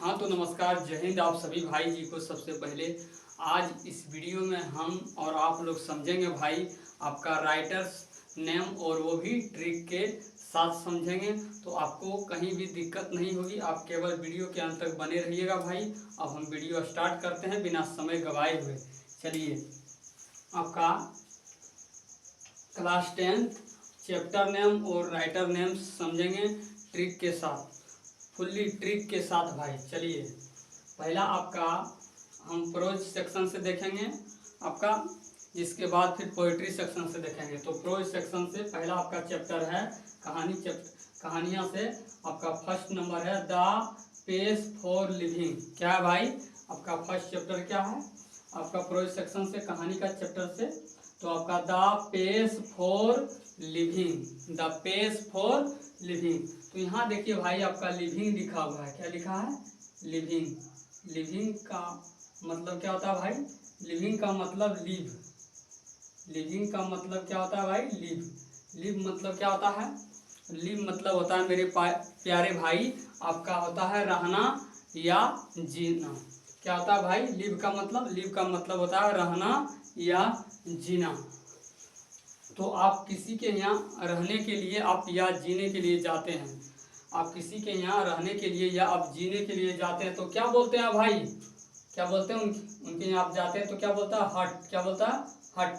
हाँ तो नमस्कार, जय हिंद आप सभी भाई जी को। सबसे पहले आज इस वीडियो में हम और आप लोग समझेंगे भाई आपका राइटर्स नेम, और वो भी ट्रिक के साथ समझेंगे। तो आपको कहीं भी दिक्कत नहीं होगी, आप केवल वीडियो के अंत तक बने रहिएगा भाई। अब हम वीडियो स्टार्ट करते हैं बिना समय गवाए हुए। चलिए, आपका क्लास 10th चैप्टर नेम और राइटर नेम समझेंगे ट्रिक के साथ, फुल्ली ट्रिक के साथ भाई। चलिए, पहला आपका हम प्रोज सेक्शन से देखेंगे आपका, जिसके बाद फिर पोइट्री सेक्शन से देखेंगे। तो प्रोज सेक्शन से पहला आपका चैप्टर है कहानियाँ से आपका फर्स्ट नंबर है द पेस फॉर लिविंग। क्या है भाई आपका फर्स्ट चैप्टर? क्या है आपका प्रोज सेक्शन से कहानी का चैप्टर से? तो आपका the pace for living, the pace for living. तो यहाँ देखिए भाई, आपका लिविंग लिखा हुआ है। क्या लिखा है? लिविंग। लिविंग का मतलब क्या होता है भाई? लिविंग का मतलब लिव। लिविंग का मतलब क्या होता है भाई? लिव। लिव मतलब क्या होता है? लिव मतलब होता है मेरे प्यारे भाई, आपका होता है रहना या जीना। क्या होता है भाई? लिव का मतलब, लिव का मतलब होता है रहना या जीना। तो आप किसी के यहाँ रहने के लिए आप या जीने के लिए जाते हैं, आप किसी के यहाँ रहने के लिए या आप जीने के लिए जाते हैं तो क्या बोलते हैं भाई? क्या बोलते हैं? उनके यहाँ आप जाते हैं तो क्या बोलता है? हट। क्या बोलता है? हट।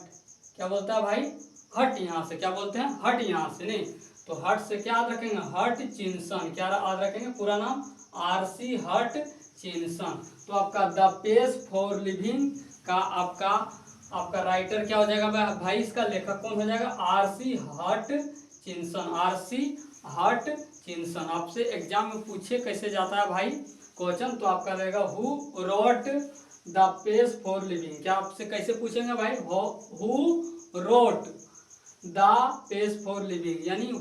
क्या बोलता है भाई? हट यहाँ से। क्या बोलते हैं? हट यहाँ से। नहीं तो हट से क्या याद रखेंगे? हटचिंसन। क्या याद रखेंगे? पूरा नाम आरसी हटचिंसन। तो आपका द पेस फॉर लिविंग का आपका राइटर क्या हो जाएगा भाई? इसका लेखक कौन हो जाएगा? आरसी हटचिंसन। आरसी हटचिंसन। आपसे एग्जाम में पूछे कैसे जाता है भाई क्वेश्चन, तो आपका रहेगा who wrote the pace for living. क्या आपसे कैसे पूछेंगे भाई? Who wrote the pace for living, यानी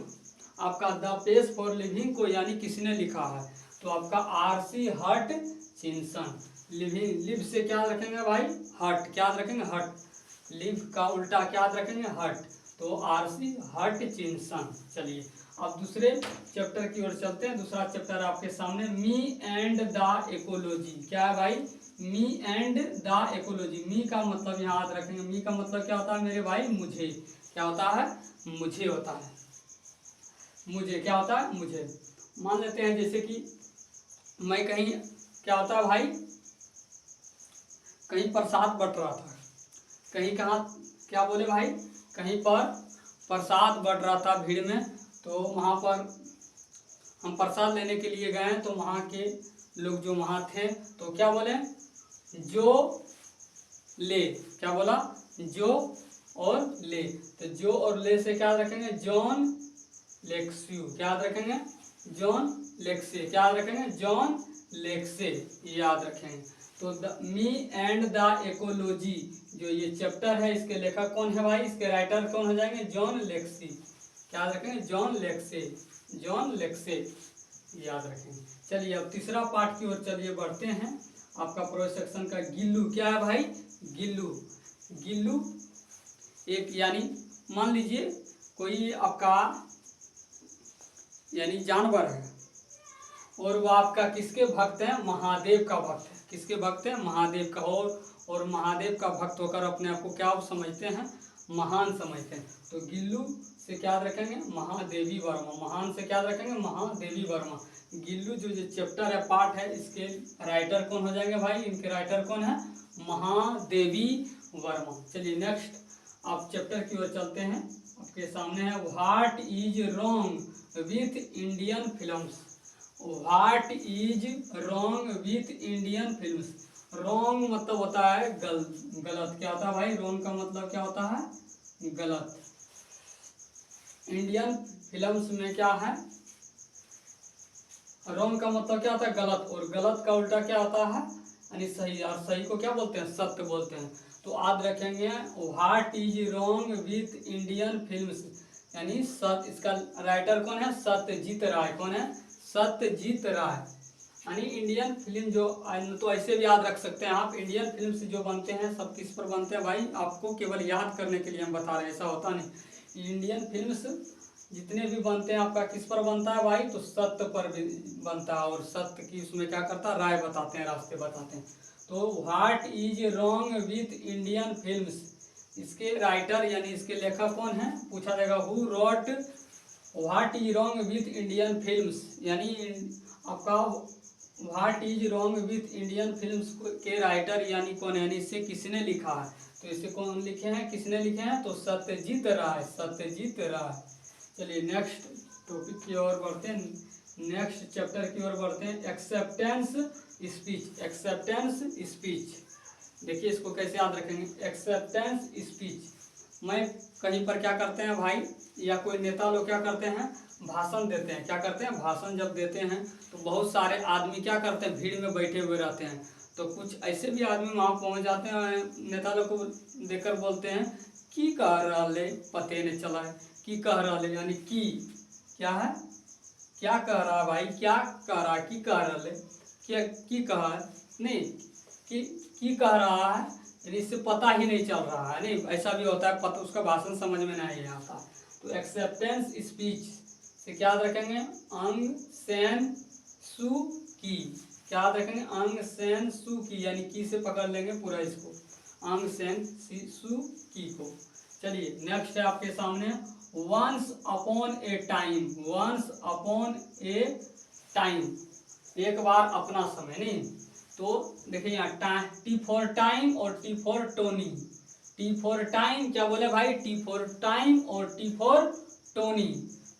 आपका द पेस फॉर लिविंग को यानी किसने लिखा है? तो आपका आरसी हटचिंसन। लिविंग, लिव से क्या रखेंगे भाई? हट। क्या रखेंगे? हट। लिव का उल्टा क्या रखेंगे? हट। तो आरसी हटचिंसन। चलिए, अब दूसरे चैप्टर की ओर चलते हैं। दूसरा चैप्टर आपके सामने, मी एंड द इकोलॉजी। क्या है भाई? Me and the ecology. Me का मतलब यहाँ याद रखेंगे, मी का मतलब क्या होता है मेरे भाई? मुझे। क्या होता है? मुझे होता है। मुझे क्या होता है? मुझे। मान लेते हैं जैसे कि मैं कहीं, क्या होता है भाई? कहीं प्रसाद बट रहा था, कहीं कहाँ, क्या बोले भाई? कहीं पर प्रसाद बट रहा था भीड़ में, तो वहाँ पर हम प्रसाद लेने के लिए गए तो वहाँ के लोग जो वहाँ थे तो क्या बोले? जो ले। क्या बोला? जो और ले। तो जो और ले से क्या रखेंगे? जॉन लेक्स्यू। क्या याद रखेंगे? जॉन लेक्से। क्या याद रखेंगे? जॉन लेक्से, याद रखेंगे। तो मी एंड द इकोलॉजी जो ये चैप्टर है, इसके लेखक कौन है भाई? इसके राइटर कौन हो जाएंगे? John Lexy. क्या याद रखेंगे? जॉन लेक्से। जॉन लेक्से, याद रखेंगे। चलिए, अब तीसरा पार्ट की ओर चलिए बढ़ते हैं। आपका प्रोज सेक्शन का गिल्लू। क्या है भाई? गिल्लू। गिल्लू एक, यानी मान लीजिए कोई आपका यानी जानवर है, और वो आपका किसके भक्त हैं? महादेव का भक्त है। किसके भक्त है? महादेव का। और महादेव का भक्त होकर अपने आप को क्या समझते हैं? महान समझते हैं। तो गिल्लू से क्या रखेंगे? महादेवी वर्मा। महान से क्या रखेंगे? महादेवी वर्मा। गिल्लू जो चैप्टर है, पार्ट है, इसके राइटर कौन हो जाएंगे भाई? इनके राइटर कौन है? महादेवी वर्मा। चलिए नेक्स्ट आप चैप्टर की ओर चलते हैं। आपके सामने है what is wrong with Indian films. What is wrong with Indian films. Wrong मतलब होता है गलत। क्या होता है भाई? रॉन्ग का मतलब क्या होता है? गलत। इंडियन फिल्म्स में क्या है? रॉन्ग का मतलब क्या होता है? गलत। और गलत का उल्टा क्या होता है? यानी सही। और सही को क्या बोलते हैं? सत्य बोलते हैं। तो याद रखेंगे what is wrong with Indian films, यानी सत्य। इसका राइटर कौन है? सत्यजीत राय। कौन है? सत्यजीत राय। यानी इंडियन फिल्म जो, तो ऐसे भी याद रख सकते हैं आप, इंडियन फिल्म्स जो बनते हैं सब किस पर बनते हैं भाई? आपको केवल याद करने के लिए हम बता रहे हैं, ऐसा होता नहीं। इंडियन फिल्म्स जितने भी बनते हैं आपका किस पर बनता है भाई, तो सत्य पर भी बनता है, और सत्य की उसमें क्या करता है, राय बताते हैं, रास्ते बताते हैं। तो what is wrong with Indian films, इसके राइटर यानी इसके लेखक कौन है, पूछा जाएगा who wrote what is wrong with Indian films, यानी आपका what is wrong with Indian films के राइटर यानी कौन है, यानी इसे किसने लिखा है, तो इसे कौन लिखे हैं, किसने लिखे हैं, तो सत्यजीत राय, सत्यजीत राय। चलिए नेक्स्ट टॉपिक की ओर बढ़ते हैं, नेक्स्ट चैप्टर की ओर बढ़ते हैं, एक्सेप्टेंस स्पीच, एक्सेप्टेंस स्पीच। देखिए इसको कैसे याद रखेंगे, एक्सेप्टेंस स्पीच। मैं कहीं पर क्या करते हैं भाई, या कोई नेता लोग क्या करते हैं, भाषण देते हैं, क्या करते हैं, भाषण जब देते हैं तो बहुत सारे आदमी क्या करते हैं, भीड़ में बैठे हुए रहते हैं, तो कुछ ऐसे भी आदमी वहाँ पहुँच जाते हैं, नेता लोग को देखकर बोलते हैं की कह रहा ले, पते नहीं चला है, की कह रहा ले, यानी की क्या है, क्या कह रहा है भाई, क्या कह रहा है, की कह रहा ले, क्या की कहा है, नहीं की कह रहा है, यानी इससे पता ही नहीं चल रहा है, नहीं ऐसा भी होता है, पता उसका भाषण समझ में नहीं आता। तो एक्सेप्टेंस स्पीच से क्या याद रखेंगे, अंग सेन सु की, क्या याद रखेंगे, अंग सेन सु की, यानी की से पकड़ लेंगे पूरा इसको, अंग सेन सु की को। चलिए नेक्स्ट है आपके सामने, once upon a time, once upon a time, एक बार अपना समय, नहीं तो देखिए यहाँ टी फॉर टाइम और T for Tony, T for time क्या बोले भाई, टी फॉर टाइम और टी फॉर टोनी,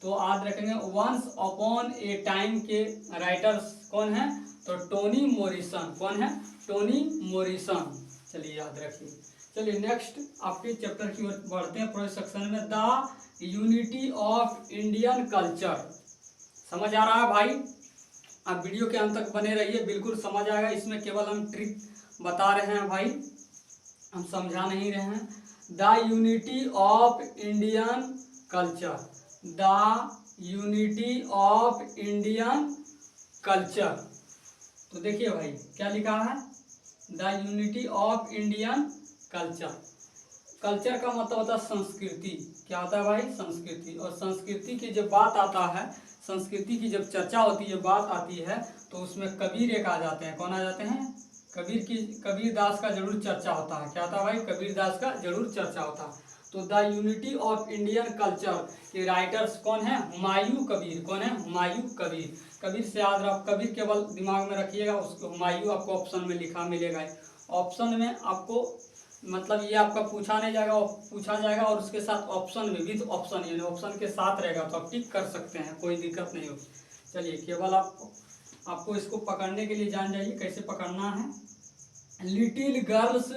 तो याद रखेंगे वंस अपॉन ए टाइम के राइटर्स कौन है, तो टोनी मॉरिसन, कौन है, टोनी मॉरिसन। चलिए याद रखिए। चलिए नेक्स्ट आपके चैप्टर की ओर बढ़ते हैं, पूरे सेक्शन में the unity of Indian culture. समझ आ रहा है भाई, आप वीडियो के अंत तक बने रहिए, बिल्कुल समझ आएगा, इसमें केवल हम ट्रिक बता रहे हैं भाई, हम समझा नहीं रहे हैं। The unity of Indian culture, the unity of Indian culture, तो देखिए भाई क्या लिखा है, the unity of Indian culture, culture का मतलब होता है संस्कृति, क्या होता है भाई, संस्कृति, और संस्कृति की जब बात आता है, संस्कृति की जब चर्चा होती है, बात आती है, तो उसमें कबीर एक आ जाते हैं, कौन आ जाते हैं, कबीर दास का जरूर चर्चा होता है, क्या होता है भाई, कबीर दास का जरूर चर्चा होता है। तो the unity of Indian culture के राइटर्स कौन है, हुमायूं कबीर, कौन है, हुमायूं कबीर, कबीर से याद रख, कबीर केवल दिमाग में रखिएगा, उसको हुमायूं आपको ऑप्शन में लिखा मिलेगा, ऑप्शन में आपको मतलब ये आपका पूछा नहीं जाएगा, पूछा जाएगा और उसके साथ ऑप्शन में, विद ऑप्शन, यानी ऑप्शन के साथ रहेगा, तो आप टिक कर सकते हैं, कोई दिक्कत नहीं होगी। चलिए केवल आपको इसको पकड़ने के लिए जान जाइए कैसे पकड़ना है। Little girls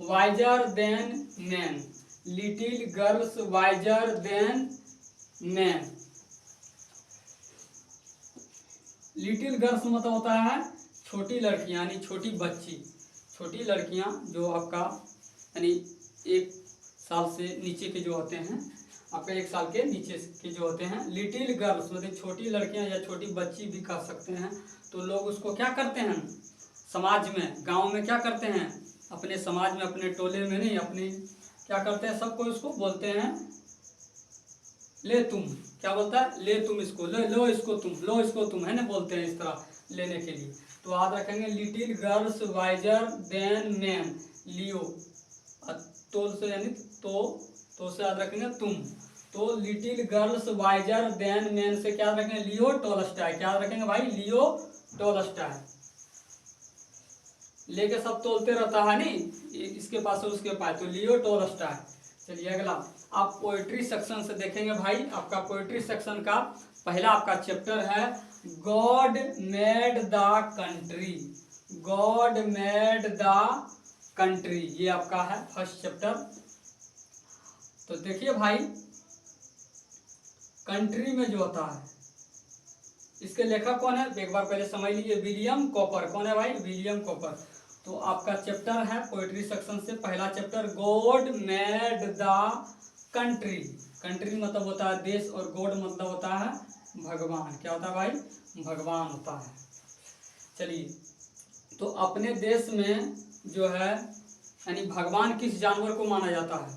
wiser than man, little girls wiser than man, little girls मतलब होता है छोटी लड़कियां, यानी छोटी बच्ची, छोटी लड़कियां जो आपका यानी 1 साल से नीचे के जो होते हैं, आपका 1 साल के नीचे के जो होते हैं, लिटिल गर्ल्स मतलब छोटी लड़कियां या छोटी बच्ची भी कह सकते हैं। तो लोग उसको क्या करते हैं, समाज में, गांव में क्या करते हैं, अपने समाज में, अपने टोले में नहीं, अपने क्या करते हैं, सबको उसको बोलते हैं ले तुम, क्या बोलता है, ले तुम इसको, लो इसको तुम, लो इसको तुम, है ना, बोलते हैं इस तरह लेने के लिए। तो याद रखेंगे little girls wiser than man, लियो, तो से यानी तो से याद रखेंगे तुम, तो little girls wiser than man से क्या रखेंगे, लियो टोल्स्टॉय, क्या रखेंगे भाई, लियो टोल्स्टॉय, लेके सब तोलते रहता है नहीं, इसके पास है उसके पास, तो लियो टोल्स्टॉय। चलिए अगला आप पोएट्री सेक्शन से देखेंगे भाई, आपका पोएट्री सेक्शन का पहला आपका चैप्टर है God made the country, God made the country, ये आपका है फर्स्ट चैप्टर। तो देखिए भाई कंट्री में जो होता है, इसके लेखक कौन है, एक बार पहले समझ लीजिए, विलियम कॉपर, कौन है भाई, विलियम कॉपर। तो आपका चैप्टर है पोएट्री सेक्शन से पहला chapter God made the country, country मतलब होता है देश, और गॉड मतलब होता है भगवान, क्या होता है भाई, भगवान होता है। चलिए तो अपने देश में जो है यानी भगवान किस जानवर को माना जाता है,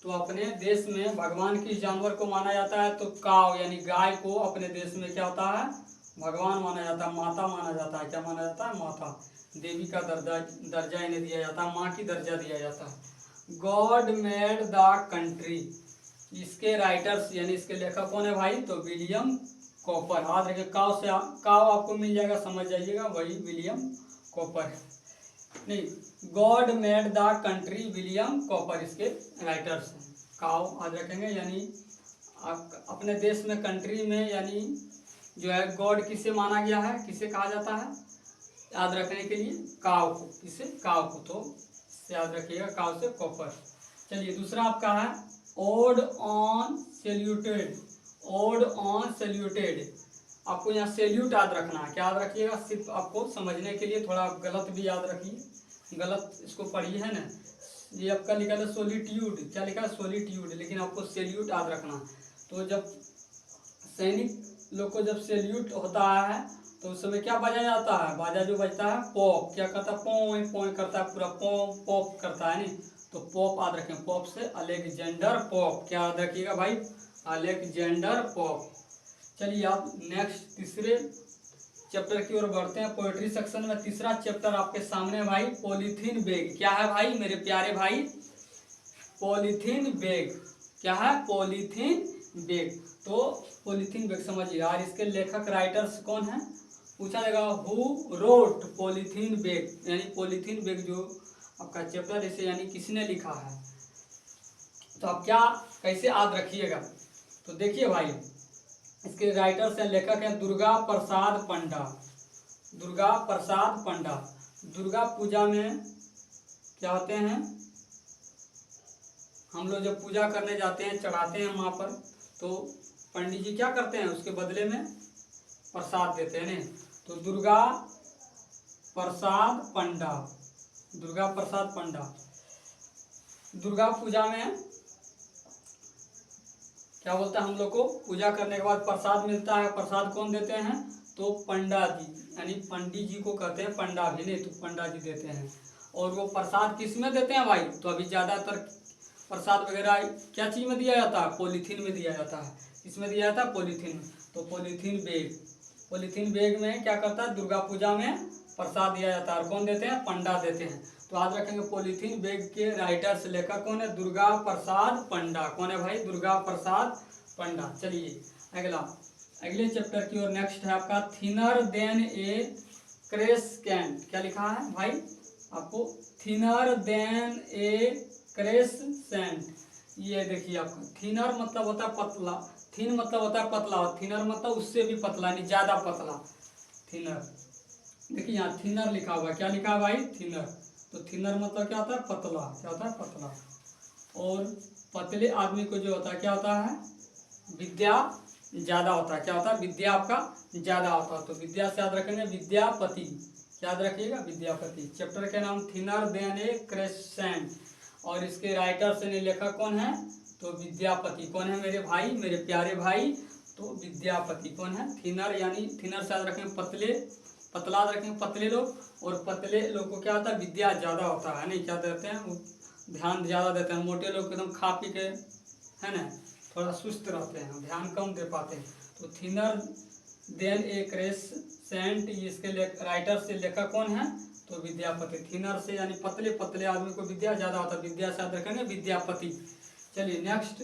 तो अपने देश में भगवान किस जानवर को माना जाता है? तो काव यानी गाय को अपने देश में क्या होता है? भगवान माना जाता है, माता माना जाता है। क्या माना जाता है? माता। देवी का दर्जा इन्हें दिया जाता है, माँ की दर्जा दिया जाता है। गॉड मेड द कंट्री, इसके राइटर्स यानी इसके लेखक कौन है भाई? तो विलियम कॉपर। याद रखिए, काव से काव आपको मिल जाएगा, समझ जाइएगा, वही विलियम कॉपर है। नहीं, God made the country, William copper इसके राइटर्स हैं। काव याद रखेंगे, यानी अपने देश में, कंट्री में, यानी जो है गॉड किसे माना गया है, किसे कहा जाता है? याद रखने के लिए काव को। किसे? काव को। तो याद रखिएगा, काव से कॉपर। चलिए दूसरा आपका है odd on saluted. Odd on saluted, आपको यहाँ सैल्यूट याद रखना है। क्या याद रखिएगा? सिर्फ आपको समझने के लिए, थोड़ा गलत भी याद रखिए, गलत इसको पढ़िए, है ना। ये आपका लिखा था सोलिट्यूड, क्या लिखा है? सोलिट्यूड, लेकिन आपको सैल्यूट याद रखना। तो जब सैनिक लोग को जब सैल्यूट होता है तो उस समय क्या बजाया जाता है? बाजा जो बजता है पॉप, क्या करता है? पों पों करता है, पूरा पों पॉप करता है। नहीं तो पॉप याद रखें, पॉप से अलेक्जेंडर पॉप। क्या याद रखिएगा भाई? Alexander Pope. चलिए आप नेक्स्ट तीसरे चैप्टर की ओर बढ़ते हैं। पोएट्री सेक्शन में तीसरा चैप्टर आपके सामने है भाई, पॉलीथीन बैग। क्या है भाई मेरे प्यारे भाई? Polythene bag. क्या है? Polythene bag. तो पॉलीथीन बैग समझिए यार, इसके लेखक राइटर्स कौन है? पूछा जाएगा हु रोट पॉलीथीन बैग, यानी पॉलीथीन बैग जो आपका चैप्टर, इसे यानी किसने लिखा है। तो आप क्या कैसे याद रखिएगा? तो देखिए भाई, इसके राइटर्स हैं, लेखक हैं दुर्गा प्रसाद पंडा। दुर्गा प्रसाद पंडा। दुर्गा पूजा में क्या होते हैं, हम लोग जब पूजा करने जाते हैं, चढ़ाते हैं माँ पर, तो पंडित जी क्या करते हैं? उसके बदले में प्रसाद देते हैं। नहीं तो दुर्गा प्रसाद पंडा। दुर्गा प्रसाद पंडा। दुर्गा पूजा में क्या बोलता है, हम लोग को पूजा करने के बाद प्रसाद मिलता है। प्रसाद कौन देते हैं? तो पंडा जी, यानी पंडित जी को कहते हैं पंडा भी, नहीं तो पंडा जी देते हैं। और वो प्रसाद किस में देते हैं भाई? तो अभी ज़्यादातर प्रसाद वगैरह क्या चीज़ में दिया जाता है? पॉलीथीन में दिया जाता है। किसमें दिया जाता है? पॉलीथीन में। तो पॉलीथीन बैग, पॉलीथीन बैग में क्या करता है? दुर्गा पूजा में प्रसाद दिया जाता है। और कौन देते हैं? पंडा देते हैं। तो याद रखेंगे, पॉलीथीन बैग के राइटर्स लेखक कौन है? दुर्गा प्रसाद पंडा। कौन है भाई? दुर्गा प्रसाद पंडा। चलिए अगला, अगले चैप्टर की ओर नेक्स्ट है आपका थिनर देन ए क्रेसेंट। क्या लिखा है भाई आपको? थिनर देन ए क्रेसेंट। ये देखिए आपका, थिनर मतलब होता है पतला, थिन मतलब होता है पतला, और थिनर मतलब उससे भी पतला, यानी ज्यादा पतला। थिनर, देखिए यहाँ थिनर लिखा हुआ है। क्या लिखा है भाई? थिनर। तो थिनर मतलब क्या होता है? पतला। क्या होता है? पतला। और पतले आदमी को जो होता है क्या होता है? विद्या ज्यादा होता है। क्या होता है? विद्या आपका ज्यादा होता है। तो विद्या से याद रखेंगे विद्यापति। याद रखिएगा विद्यापति। चैप्टर के नाम थिनर देन ए क्रेसेंट, और इसके राइटर से लेखक कौन है? तो विद्यापति। कौन है मेरे भाई, मेरे प्यारे भाई? तो विद्यापति। कौन है? थिनर, यानी थिनर से याद रखेंगे पतले, पतला रखेंगे पतले लोग, और पतले लोग को क्या होता है? विद्या ज़्यादा होता है। नहीं क्या देते हैं? वो ध्यान ज़्यादा देते हैं। मोटे लोग एकदम खा पी के, है ना, थोड़ा सुस्त रहते हैं, ध्यान कम दे पाते हैं। तो थिनर देन ए क्रेसेंट, इसके राइटर से लेखक कौन है? तो विद्यापति। थिनर से यानी पतले पतले आदमी को विद्या ज़्यादा होता है, विद्या से याद रखेंगे विद्यापति। चलिए नेक्स्ट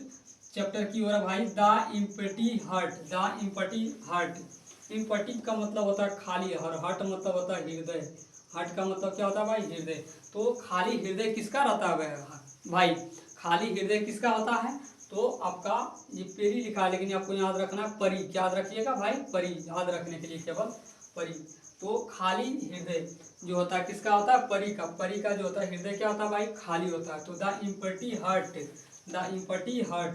चैप्टर की ओर भाई, the empty heart. The empty heart. Empty का मतलब होता है खाली, और हर्ट मतलब होता है हृदय। हार्ट का मतलब क्या होता है भाई? हृदय। तो खाली हृदय किसका रहता है भाई? खाली हृदय किसका होता है? तो आपका ये पेरी लिखा है, लेकिन आपको याद रखना है परी। क्या याद रखिएगा भाई? परी। याद रखने के लिए केवल परी। तो खाली हृदय जो होता है किसका होता है? परी का। परी का जो होता है हृदय क्या होता है भाई? खाली होता है। तो the empty heart, the empty heart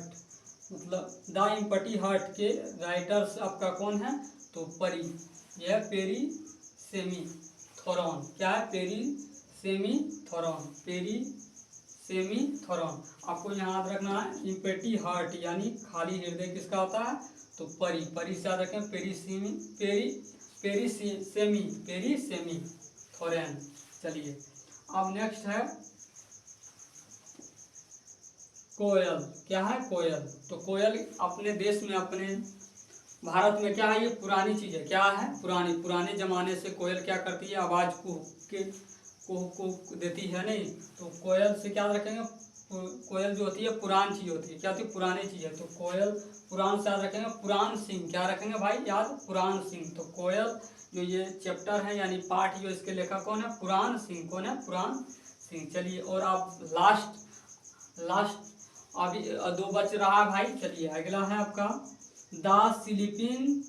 मतलब द इम्पटी हार्ट के राइटर्स आपका कौन है? तो परी। यह पेरी सेमीथोरॉन। क्या है? पेरी सेमीथोरॉन। पेरी सेमीथोरॉन। आपको यहाँ याद रखना है इम्पेटी हार्ट, यानी खाली हृदय किसका होता है? तो परी। परी से याद रखें पेरी सेमीथोरॉन। चलिए अब नेक्स्ट है कोयल क्या है? कोयल। तो कोयल अपने देश में, अपने भारत में क्या है? ये पुरानी चीज़ है। क्या है? पुरानी। पुराने ज़माने से कोयल क्या करती है? आवाज़ को देती है नहीं। तो कोयल से क्या रखेंगे? कोयल जो होती है पुरानी चीज़ होती है। क्या होती है? पुरानी चीज़ है। तो कोयल पुराण से याद रखेंगे, पुराण सिंह। क्या रखेंगे भाई याद? पुराण सिंह। तो कोयल जो ये चैप्टर है यानी पाठ, जो इसके लेखक कौन है? पुराण सिंह। कौन है? पुराण सिंह। चलिए, और आप लास्ट अभी 2 बच रहा है भाई। चलिए, अगला है आपका द स्लीपिंग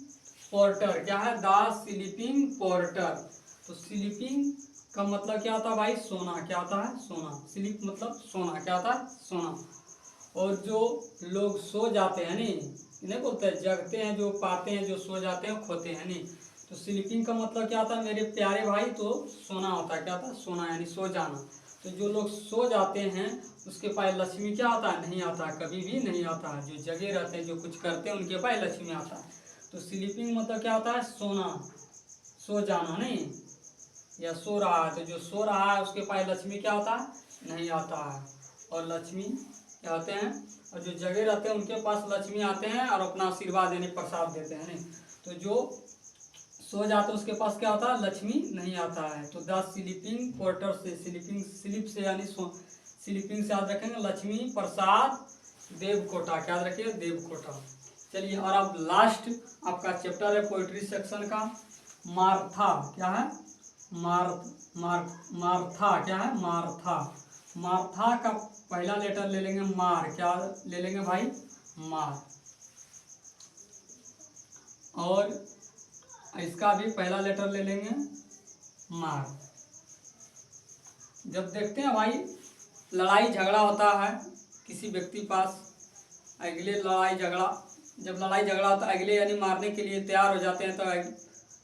पोर्टर। क्या है? The sleeping porter. तो स्लीपिंग का मतलब क्या होता है भाई? सोना। क्या होता है? सोना। स्लीप मतलब सोना। क्या होता है? सोना। और जो लोग सो जाते हैं नहीं, इन्हें बोलते हैं जगते हैं, जो पाते हैं, जो सो जाते हैं खोते हैं नहीं। तो स्लीपिंग का मतलब क्या होता है मेरे प्यारे भाई? तो सोना होता है। क्या होता है? सोना, यानी सो जाना। तो जो लोग सो जाते हैं उसके पास लक्ष्मी क्या आता है? नहीं आता है, कभी भी नहीं आता है। जो जगे रहते हैं, जो कुछ करते हैं, उनके पास लक्ष्मी आता है। तो स्लीपिंग मतलब क्या होता है? सोना, सो जाना नहीं, या सो रहा है। तो जो सो रहा है उसके पास लक्ष्मी क्या होता है? नहीं आता है। और लक्ष्मी क्या होते हैं? और जो जगह रहते हैं उनके पास लक्ष्मी आते हैं और अपना आशीर्वाद यानी प्रसाद देते हैं नहीं। तो जो सो जाते हैं उसके पास क्या होता है? लक्ष्मी नहीं आता है। तो द स्लीपिंग पोर्टर से, स्लीपिंग स्लीप से यानी स्लीपिंग से याद रखेंगे लक्ष्मी प्रसाद देवकोटा। क्या याद रखिए? देवकोटा। चलिए, और अब लास्ट आपका चैप्टर है पोइट्री सेक्शन का, मार्था। क्या है? मार्था। क्या है? मार्था। मार्था का पहला लेटर ले लेंगे मार। क्या ले लेंगे भाई? मार। और इसका भी पहला लेटर ले लेंगे मार। जब देखते हैं भाई लड़ाई झगड़ा होता है किसी व्यक्ति पास, अगले लड़ाई झगड़ा, जब लड़ाई झगड़ा होता है अगले यानी मारने के लिए तैयार हो जाते हैं, तो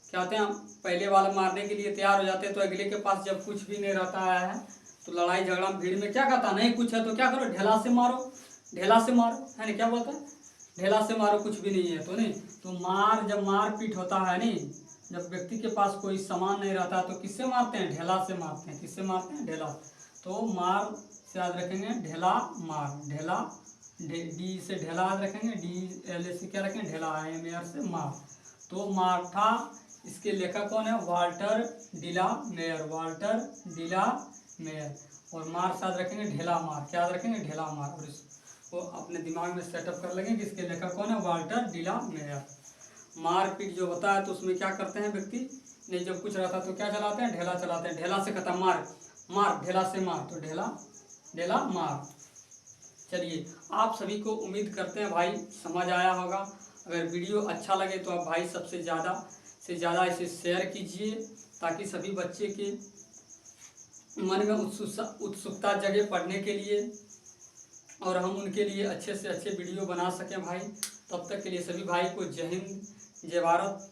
क्या होते हैं? पहले वाला मारने के लिए तैयार हो जाते हैं, तो अगले के पास जब कुछ भी नहीं रहता है तो लड़ाई झगड़ा भीड़ में क्या कहता? नहीं कुछ है तो क्या करो? ढेला से मारो। ढेला से मारो है ना? क्या बोलता है? ढेला से मारो, कुछ भी नहीं है तो नहीं। तो जब मारपीट होता है नहीं, जब व्यक्ति के पास कोई सामान नहीं रहता तो किससे मारते हैं? ढेला से मारते हैं। किससे मारते हैं? ढेला। तो मार से याद रखेंगे ढेला मार। ढेला, डी से ढेला याद रखेंगे, डी एल से क्या रखेंगे? ढेला, एम ए आर से मार। तो मार्था, इसके लेखक कौन है? Walter de la Mare. Walter de la Mare. और मार से याद रखेंगे ढेला मार। क्या याद रखेंगे? ढेला मार। और इसको अपने दिमाग में सेटअप कर लेंगे कि इसके लेखक कौन है? Walter de la Mare. मारपीट जो होता है तो उसमें क्या करते हैं व्यक्ति? नहीं जब कुछ रहता तो क्या चलाते हैं? ढेला चलाते हैं। ढेला से खत्म, मार मार, ढेला से मार। तो ढेला मार। चलिए, आप सभी को उम्मीद करते हैं भाई समझ आया होगा। अगर वीडियो अच्छा लगे तो आप भाई सबसे ज़्यादा से ज़्यादा इसे शेयर कीजिए, ताकि सभी बच्चे के मन में उत्सुकता जगे पढ़ने के लिए, और हम उनके लिए अच्छे से अच्छे वीडियो बना सकें भाई। तब तक के लिए सभी भाई को जय हिंद, जय भारत।